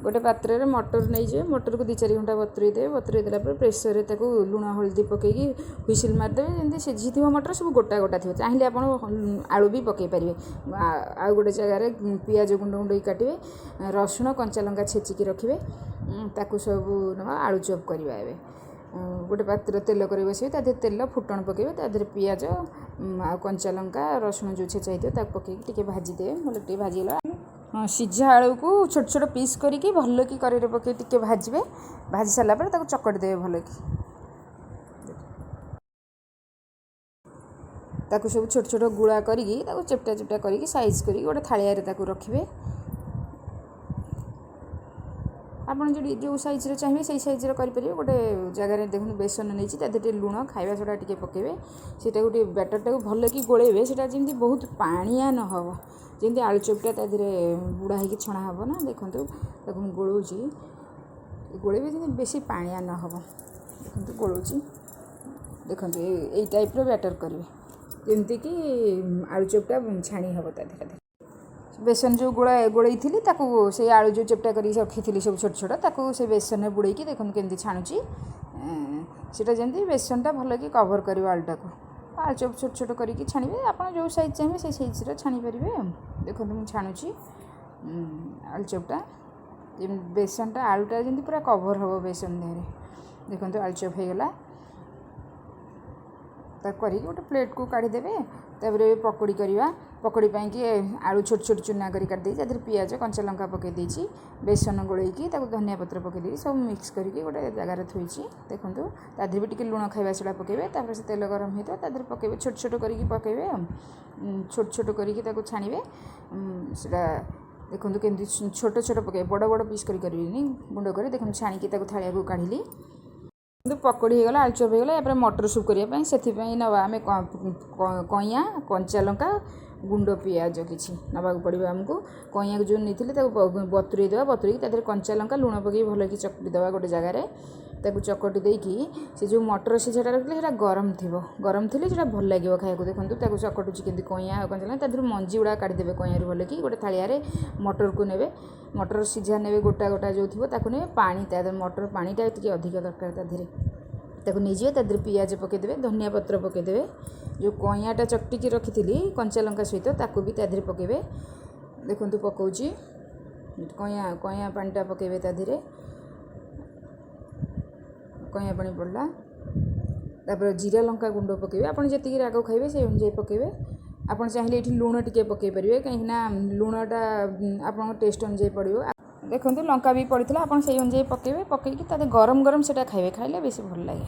गोटे पात्र में मटर नहीं जाए मटर को 2-4 घंटा बतुरी देवे बतुरी देला प्रेसर में ताको लुण हल्दी पकईकि हुइसिल मारिदेवे जमी सीझी थी मटर सब गोटा गोटा थी चाहिए आप आलू भी पकई पारे आ गोटे जगार पियाज गुंड गुंड काटे रसुण कंचा लंका छेचिकी रखिए ताकू सब ना आलू चॉप करवा ए गोटे पात्र तेल कर बसवे ता तेल फुटण पकेबे ता पियाज आ कंचा लंका रसुण जो छेचा होता पकईकि भाजीदे भल भाजीगला सीझा आलू को छोट छोट पीस करके भल कि कड़े पकई टे भाजबे भाजी सारा पर चकटी देवे भल कि ताकू सब छोट छोट गुड़ा करके चेपटा चेपटा करके साइज करके गोटे थालिया रखिए आपड़ जो साइज चाहिए से साइज करेंगे गोटे जगार देखो बेसन नहीं लुण खाଇବା सोडा टी पकेबे से गोटे बैटर भल कि गोलेबे से जमी बहुत पानिया न हो जमी आलू चॉपटा तादे बुड़ा हो छणा हम ना देखो गोलौची गोलेबे जमी बेसी पानिया न हो देखो गोलौची देखो यही टाइप बैटर करेंगे जमती कि आलू चॉपटा छाणी हम तादे बेसन जो गोड़ई थी से आलू जो चेपटा कर रखी थी सब छोट छोट ताकू से बेसन में बुड़े देखो केमती छाणुची सीटा जमी बेसनटा भल कि कवर कर आलूटा को आलू चॉप छोट छोट करके छाणवे आप जो साइज चाहिए से साइज छाणी पारे देखो मुझे छाणुची आलू चॉपटा बेसनटा आलूटा जमी पूरा कवर हम बेसन देहरे देखो आलू चॉप हो गला कर गोटे प्लेट को काढ़ीदेवे तापर पकोड़ी करवा पकोड़ी कि आलू छोट छोट चूना कर काटिदे पियाज कंचा लंका पकई देछि बेसन गोलैकी धनिया पत्र पकईदे सब मिक्स करके गोटे जगार थोड़ी देखो तादे भी टी लुण खाଇବା सोडा पकेबे तापर से तेल गरम होता तादे पकेबे छोट छोट करके पकेबे छोट छोट करके छाणीबे सेटा देखो केमती छोट छोट पकेबे बड़ बड़ पीस करेंगे गुंड कर देखो छाणीकी थालिया को काढ़ी पकोड़ी होगला आलू चॉप होगला या मटर सूप करने से ना आम कईया कंचा लंका गुंड पियाज किसी नवाक पड़ो आमको कईया जो नहीं बतुरे देवा बतुरे तादे कंचा लंका लुण पकई भल कि चकटी देवा गोटे जगार ताकू चकटी देकी से जो मटर सीझाटा रखिले सेटा गरम थी से भल लगे खाया देखो ताकू चकटुची केमती कईया कंचा लंका तादे मंजी गुड़ा काटिदेवे कईयारू भल कि गोटे थालिया मटर को नेबे मटर सीझा ने गोटा गोटा जो थी ताकू ने पानी तादे मटर पानीटा टी अधिक दरकार तादे ताकू नहीं तादे पियाज पकईदेवे धनिया पत्र पकईदेवे जो कईयाटा चकटिकी रखी थी कंचा लंका सहित ताकू भी तादे पकईबे देखो पकाउची कईया कईया पानीटा पकईबे तादे कईया पानी पड़ला तापर जीरा लंका गुंड पकईबे आपन जति राग खाइबे से अनुसार पकईबे आपन चाहिए ये लुण टिके पकई पारे कहीं लुणटा आप टेस्ट अनुसार पड़ो देखो लंका भी पड़ता आप से अनुसार पकईबे पकईकि गरम गरम से खाइबे खाइले बेसी भल लगे।